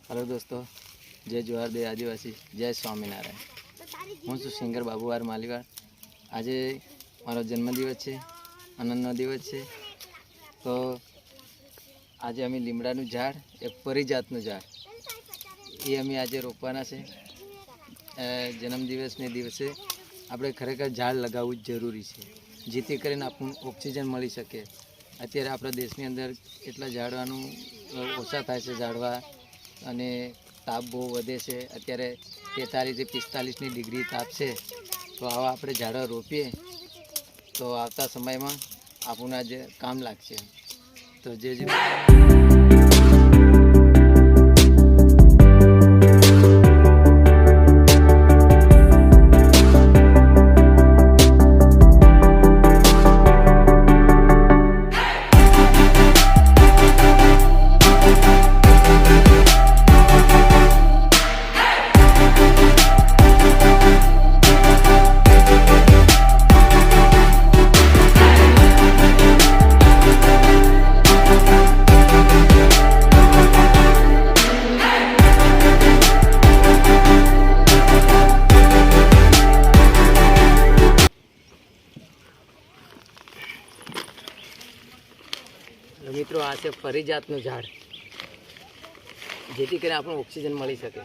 Hello दोस्तों, जय जोहार दे आदिवासी, जय स्वामीनारायण। હું છું સિંગર બાબુવાર માલીવાડ। આજે મારો જન્મદિવસ છે, આનંદનો દિવસ છે। તો આજે અમે લીમડાનું ઝાડ, એક પરિજાતનું ઝાડ એ અમે આજે રોપવાના છે। જન્મદિવસને દિવસે આપણે ખરેખર ઝાડ લગાવવું જ જરૂરી છે, જેથી કરીને આપણને ઓક્સિજન મળી શકે। અત્યારે આપણા દેશની અંદર એટલા ઝાડવાનું ઓછા થાય છે ઝાડવા, અને તાપ બહુ વધે છે। અત્યારે 43 થી 45ની ડિગ્રી તાપ છે। તો આવા આપણે ઝાડવા રોપીએ તો આવતા સમયમાં આપણને જે કામ લાગશે। તો જે મિત્રો, આ છે પરિજાતનું ઝાડ, જેથી કરીને આપણને ઓક્સિજન મળી શકે।